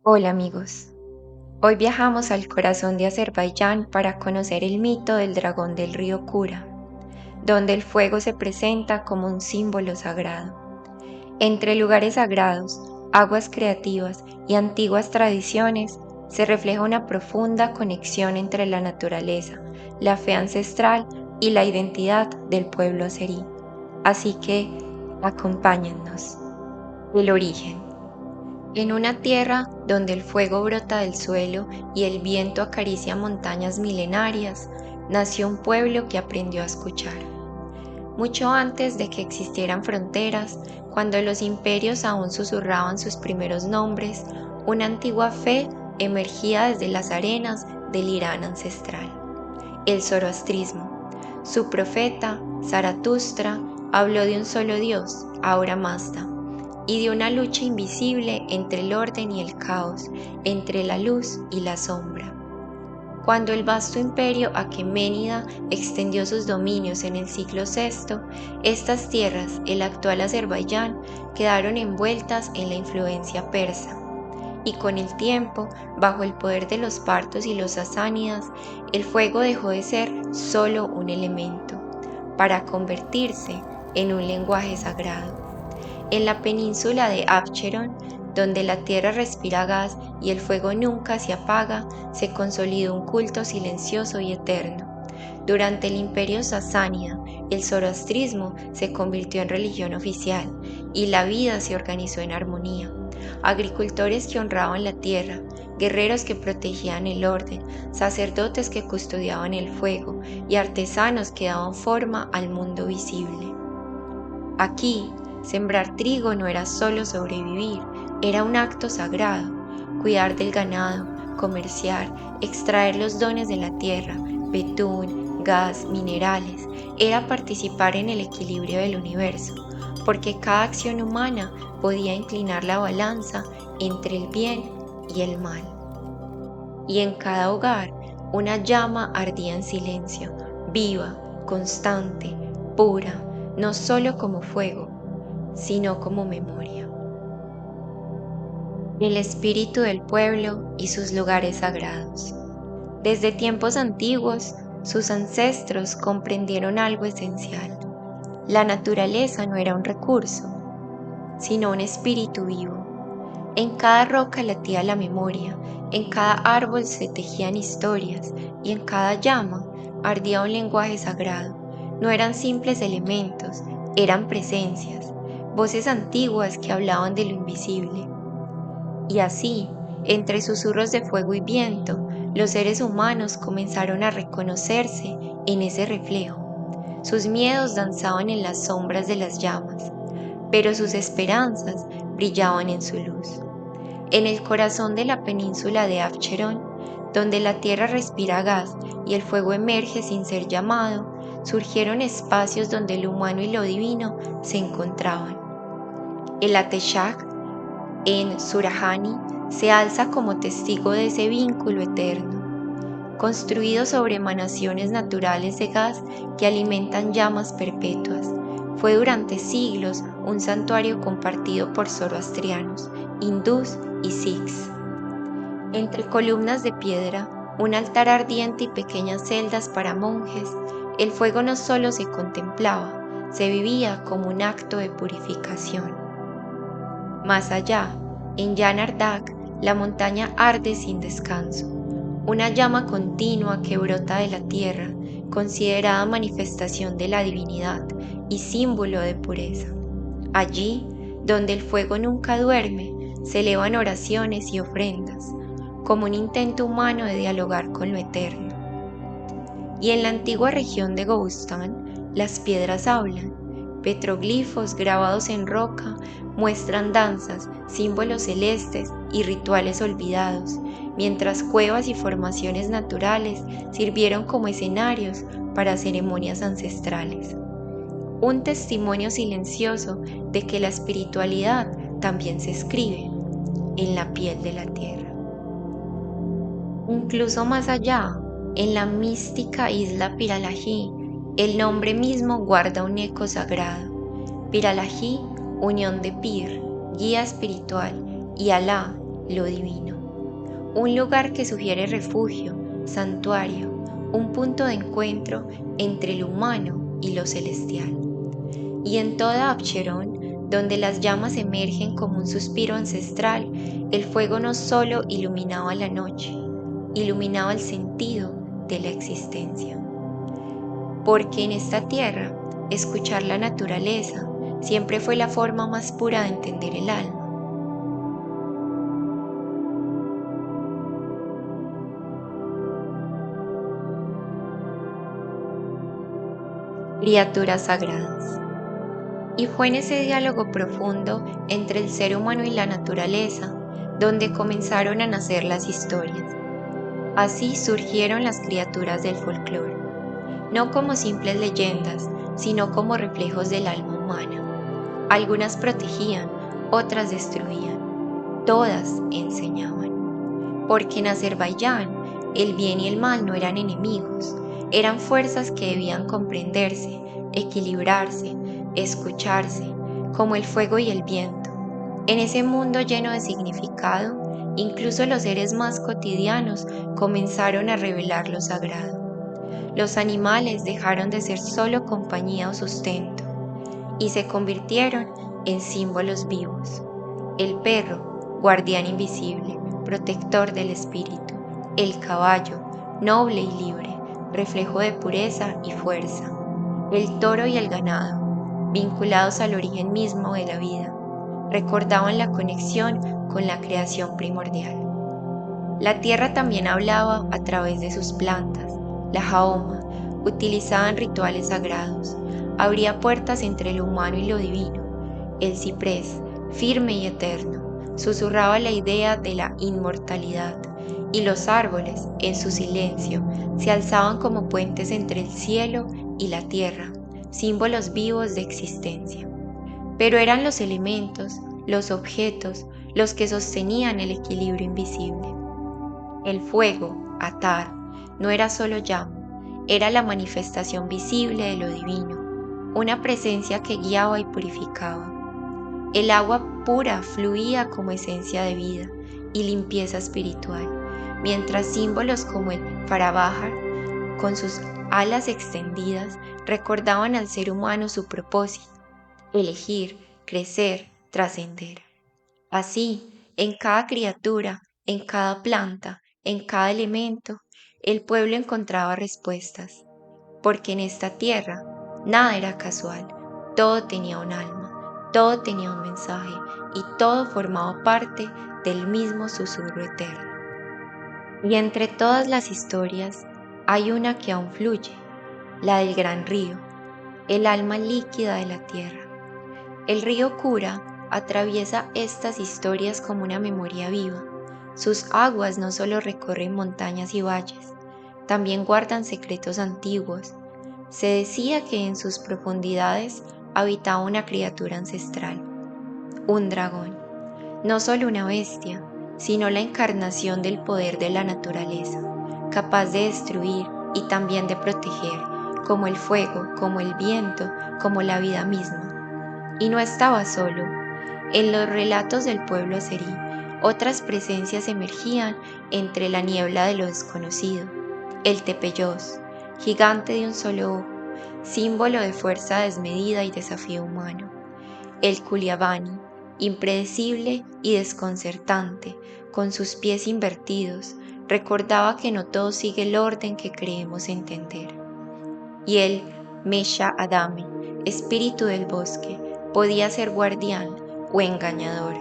Hola amigos, hoy viajamos al corazón de Azerbaiyán para conocer el mito del dragón del río Kura, donde el fuego se presenta como un símbolo sagrado. Entre lugares sagrados, aguas creativas y antiguas tradiciones, se refleja una profunda conexión entre la naturaleza, la fe ancestral y la identidad del pueblo azerí. Así que, acompáñennos. El origen. En una tierra donde el fuego brota del suelo y el viento acaricia montañas milenarias, nació un pueblo que aprendió a escuchar. Mucho antes de que existieran fronteras, cuando los imperios aún susurraban sus primeros nombres, una antigua fe emergía desde las arenas del Irán ancestral: el zoroastrismo. Su profeta, Zaratustra, habló de un solo Dios, Ahura Mazda, y de una lucha invisible entre el orden y el caos, entre la luz y la sombra. Cuando el vasto imperio aqueménida extendió sus dominios en el siglo VI, estas tierras, el actual Azerbaiyán, quedaron envueltas en la influencia persa. Y con el tiempo, bajo el poder de los partos y los sasánidas, el fuego dejó de ser solo un elemento, para convertirse en un lenguaje sagrado. En la península de Abcheron, donde la tierra respira gas y el fuego nunca se apaga, se consolidó un culto silencioso y eterno. Durante el imperio sasánida, el zoroastrismo se convirtió en religión oficial y la vida se organizó en armonía. Agricultores que honraban la tierra, guerreros que protegían el orden, sacerdotes que custodiaban el fuego y artesanos que daban forma al mundo visible. Aquí, sembrar trigo no era solo sobrevivir, era un acto sagrado. Cuidar del ganado, comerciar, extraer los dones de la tierra, betún, gas, minerales, era participar en el equilibrio del universo, porque cada acción humana podía inclinar la balanza entre el bien y el mal. Y en cada hogar, una llama ardía en silencio, viva, constante, pura, no solo como fuego, sino como memoria. El espíritu del pueblo y sus lugares sagrados. Desde tiempos antiguos, sus ancestros comprendieron algo esencial. La naturaleza no era un recurso, sino un espíritu vivo. En cada roca latía la memoria, en cada árbol se tejían historias y en cada llama ardía un lenguaje sagrado. No eran simples elementos, eran presencias, voces antiguas que hablaban de lo invisible. Y así, entre susurros de fuego y viento, los seres humanos comenzaron a reconocerse en ese reflejo. Sus miedos danzaban en las sombras de las llamas, pero sus esperanzas brillaban en su luz. En el corazón de la península de Abcheron, donde la tierra respira gas y el fuego emerge sin ser llamado, surgieron espacios donde lo humano y lo divino se encontraban. El Ateshak, en Surajani, se alza como testigo de ese vínculo eterno, construido sobre emanaciones naturales de gas que alimentan llamas perpetuas. Fue durante siglos un santuario compartido por zoroastrianos, hindús y sikhs. Entre columnas de piedra, un altar ardiente y pequeñas celdas para monjes, el fuego no solo se contemplaba, se vivía como un acto de purificación. Más allá, en Janardak, la montaña arde sin descanso, una llama continua que brota de la tierra, considerada manifestación de la divinidad y símbolo de pureza. Allí, donde el fuego nunca duerme, se elevan oraciones y ofrendas, como un intento humano de dialogar con lo eterno. Y en la antigua región de Gobustán, las piedras hablan. Petroglifos grabados en roca muestran danzas, símbolos celestes y rituales olvidados, mientras cuevas y formaciones naturales sirvieron como escenarios para ceremonias ancestrales. Un testimonio silencioso de que la espiritualidad también se escribe en la piel de la tierra. Incluso más allá, en la mística isla Piralají, el nombre mismo guarda un eco sagrado. Piralají, unión de Pir, guía espiritual, y Alá, lo divino. Un lugar que sugiere refugio, santuario, un punto de encuentro entre lo humano y lo celestial. Y en toda Absherón, donde las llamas emergen como un suspiro ancestral, el fuego no solo iluminaba la noche, iluminaba el sentido de la existencia. Porque en esta tierra, escuchar la naturaleza siempre fue la forma más pura de entender el alma. Criaturas sagradas. Y fue en ese diálogo profundo entre el ser humano y la naturaleza donde comenzaron a nacer las historias. Así surgieron las criaturas del folclore, no como simples leyendas, sino como reflejos del alma humana. Algunas protegían, otras destruían, todas enseñaban. Porque en Azerbaiyán el bien y el mal no eran enemigos, eran fuerzas que debían comprenderse, equilibrarse, escucharse, como el fuego y el viento. En ese mundo lleno de significado, incluso los seres más cotidianos comenzaron a revelar lo sagrado. Los animales dejaron de ser solo compañía o sustento y se convirtieron en símbolos vivos. El perro, guardián invisible, protector del espíritu. El caballo, noble y libre, reflejo de pureza y fuerza. El toro y el ganado, vinculados al origen mismo de la vida, recordaban la conexión con la creación primordial. La tierra también hablaba a través de sus plantas. La jaoma, utilizada en rituales sagrados, abría puertas entre lo humano y lo divino. El ciprés, firme y eterno, susurraba la idea de la inmortalidad, y los árboles, en su silencio, se alzaban como puentes entre el cielo y la tierra, símbolos vivos de existencia. Pero eran los elementos, los objetos, los que sostenían el equilibrio invisible. El fuego, Atar, no era solo llama, era la manifestación visible de lo divino, una presencia que guiaba y purificaba. El agua pura fluía como esencia de vida y limpieza espiritual, mientras símbolos como el Farabahar, con sus alas extendidas, recordaban al ser humano su propósito: elegir, crecer, trascender. Así, en cada criatura, en cada planta, en cada elemento, el pueblo encontraba respuestas, porque en esta tierra nada era casual, todo tenía un alma, todo tenía un mensaje y todo formaba parte del mismo susurro eterno. Y entre todas las historias hay una que aún fluye, la del gran río, el alma líquida de la tierra. El río Kura atraviesa estas historias como una memoria viva. Sus aguas no solo recorren montañas y valles, también guardan secretos antiguos. Se decía que en sus profundidades habitaba una criatura ancestral, un dragón, no solo una bestia, sino la encarnación del poder de la naturaleza, capaz de destruir y también de proteger, como el fuego, como el viento, como la vida misma. Y no estaba solo. En los relatos del pueblo azerí, otras presencias emergían entre la niebla de lo desconocido. El Tepeyós, gigante de un solo ojo, símbolo de fuerza desmedida y desafío humano. El Culiabani, impredecible y desconcertante, con sus pies invertidos, recordaba que no todo sigue el orden que creemos entender. Y el Mesha Adame, espíritu del bosque, podía ser guardián o engañador,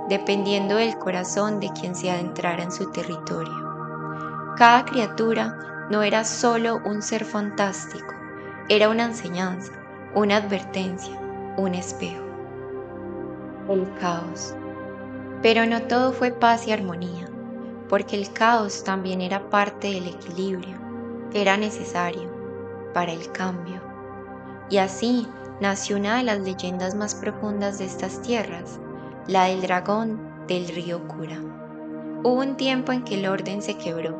dependiendo del corazón de quien se adentrara en su territorio. Cada criatura no era solo un ser fantástico, era una enseñanza, una advertencia, un espejo. El caos. Pero no todo fue paz y armonía, porque el caos también era parte del equilibrio, era necesario para el cambio. Y así nació una de las leyendas más profundas de estas tierras, la del dragón del río Kura. Hubo un tiempo en que el orden se quebró.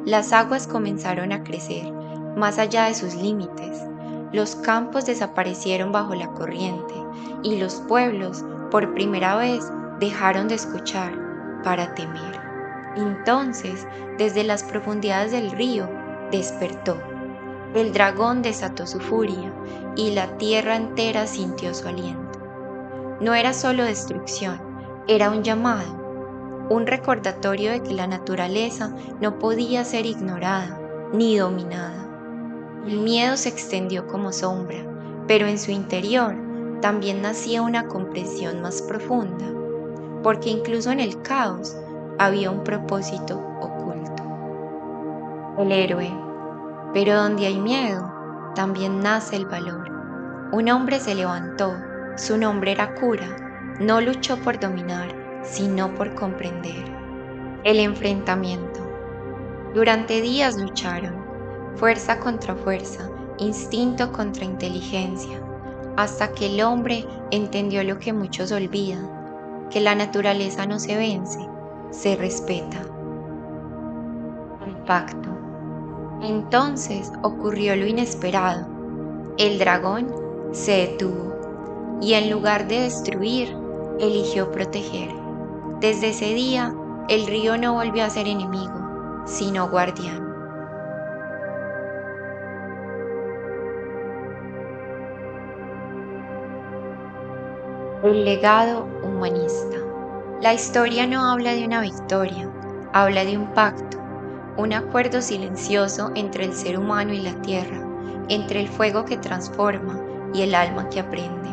Las aguas comenzaron a crecer más allá de sus límites. Los campos desaparecieron bajo la corriente y los pueblos, por primera vez, dejaron de escuchar para temer. Entonces, desde las profundidades del río, despertó. El dragón desató su furia y la tierra entera sintió su aliento. No era solo destrucción, era un llamado, un recordatorio de que la naturaleza no podía ser ignorada ni dominada. El miedo se extendió como sombra, pero en su interior también nacía una comprensión más profunda, porque incluso en el caos había un propósito oculto. El héroe. Pero donde hay miedo, también nace el valor. Un hombre se levantó, su nombre era Cura, no luchó por dominar, sino por comprender. El enfrentamiento. Durante días lucharon, fuerza contra fuerza, instinto contra inteligencia, hasta que el hombre entendió lo que muchos olvidan, que la naturaleza no se vence, se respeta. El pacto. Entonces ocurrió lo inesperado. El dragón se detuvo y en lugar de destruir, eligió proteger. Desde ese día, el río no volvió a ser enemigo, sino guardián. El legado humanista. La historia no habla de una victoria, habla de un pacto, un acuerdo silencioso entre el ser humano y la tierra, entre el fuego que transforma y el alma que aprende.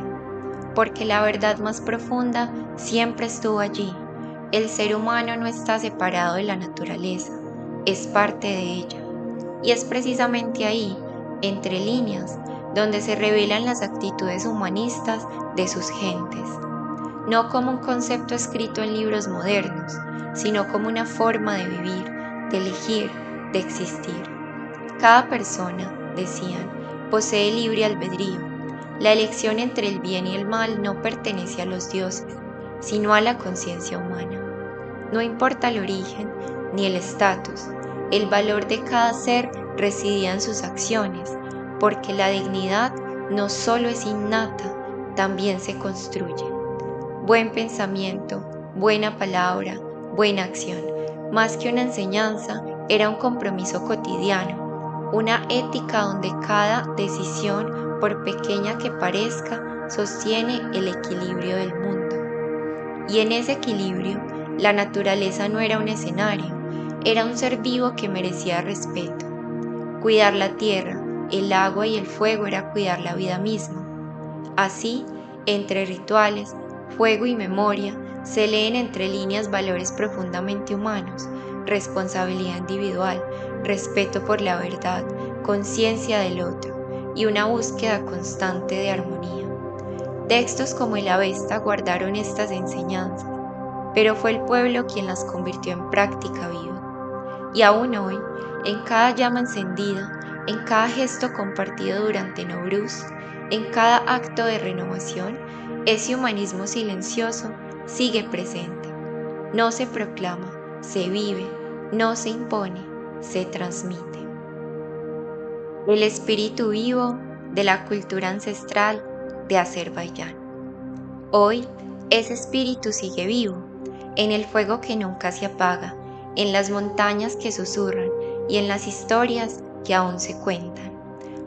Porque la verdad más profunda siempre estuvo allí. El ser humano no está separado de la naturaleza, es parte de ella. Y es precisamente ahí, entre líneas, donde se revelan las actitudes humanistas de sus gentes. No como un concepto escrito en libros modernos, sino como una forma de vivir, de elegir, de existir. Cada persona, decían, posee libre albedrío. La elección entre el bien y el mal no pertenece a los dioses, sino a la conciencia humana. No importa el origen ni el estatus, el valor de cada ser residía en sus acciones, porque la dignidad no solo es innata, también se construye. Buen pensamiento, buena palabra, buena acción, más que una enseñanza, era un compromiso cotidiano, una ética donde cada decisión, por pequeña que parezca, sostiene el equilibrio del mundo. Y en ese equilibrio, la naturaleza no era un escenario, era un ser vivo que merecía respeto. Cuidar la tierra, el agua y el fuego era cuidar la vida misma. Así, entre rituales, fuego y memoria, se leen entre líneas valores profundamente humanos, responsabilidad individual, respeto por la verdad, conciencia del otro y una búsqueda constante de armonía. Textos como el Avesta guardaron estas enseñanzas, pero fue el pueblo quien las convirtió en práctica viva. Y aún hoy, en cada llama encendida, en cada gesto compartido durante Nowruz, en cada acto de renovación, ese humanismo silencioso sigue presente. No se proclama, se vive, no se impone, se transmite. El espíritu vivo de la cultura ancestral de Azerbaiyán. Hoy, ese espíritu sigue vivo, en el fuego que nunca se apaga, en las montañas que susurran y en las historias que aún se cuentan.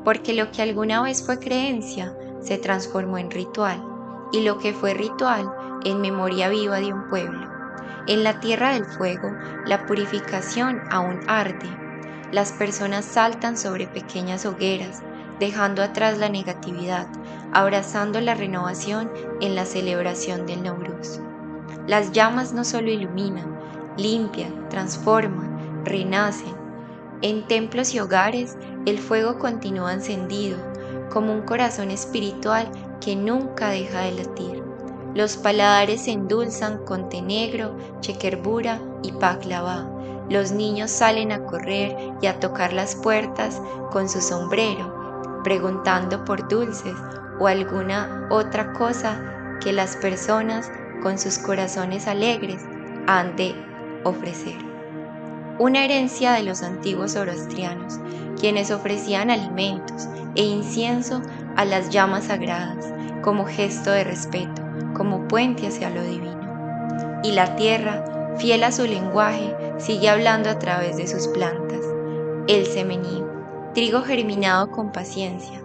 Porque lo que alguna vez fue creencia se transformó en ritual, y lo que fue ritual en memoria viva de un pueblo. En la tierra del fuego, la purificación aún arde. Las personas saltan sobre pequeñas hogueras, dejando atrás la negatividad, abrazando la renovación en la celebración del Nowruz. Las llamas no solo iluminan, limpian, transforman, renacen. En templos y hogares, el fuego continúa encendido, como un corazón espiritual que nunca deja de latir. Los paladares se endulzan con té negro, chequerbura y baklava. Los niños salen a correr y a tocar las puertas con su sombrero, preguntando por dulces o alguna otra cosa que las personas con sus corazones alegres han de ofrecer. Una herencia de los antiguos zoroastrianos, quienes ofrecían alimentos e incienso a las llamas sagradas como gesto de respeto, como puente hacia lo divino. Y la tierra fiel a su lenguaje, sigue hablando a través de sus plantas. El semení, trigo germinado con paciencia,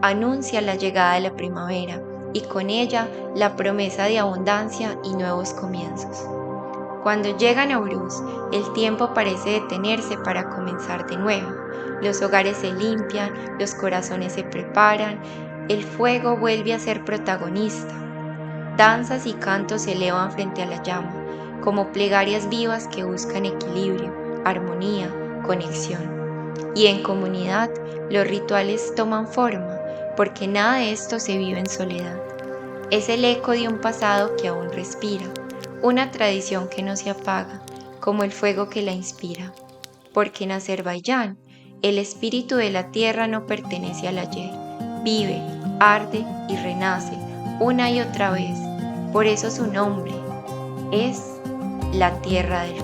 anuncia la llegada de la primavera y con ella la promesa de abundancia y nuevos comienzos. Cuando llegan a Urús, el tiempo parece detenerse para comenzar de nuevo. Los hogares se limpian, los corazones se preparan, el fuego vuelve a ser protagonista. Danzas y cantos se elevan frente a la llama, como plegarias vivas que buscan equilibrio, armonía, conexión. Y en comunidad, los rituales toman forma, porque nada de esto se vive en soledad. Es el eco de un pasado que aún respira, una tradición que no se apaga, como el fuego que la inspira. Porque en Azerbaiyán, el espíritu de la tierra no pertenece al ayer, vive, arde y renace una y otra vez. Por eso su nombre es la Tierra del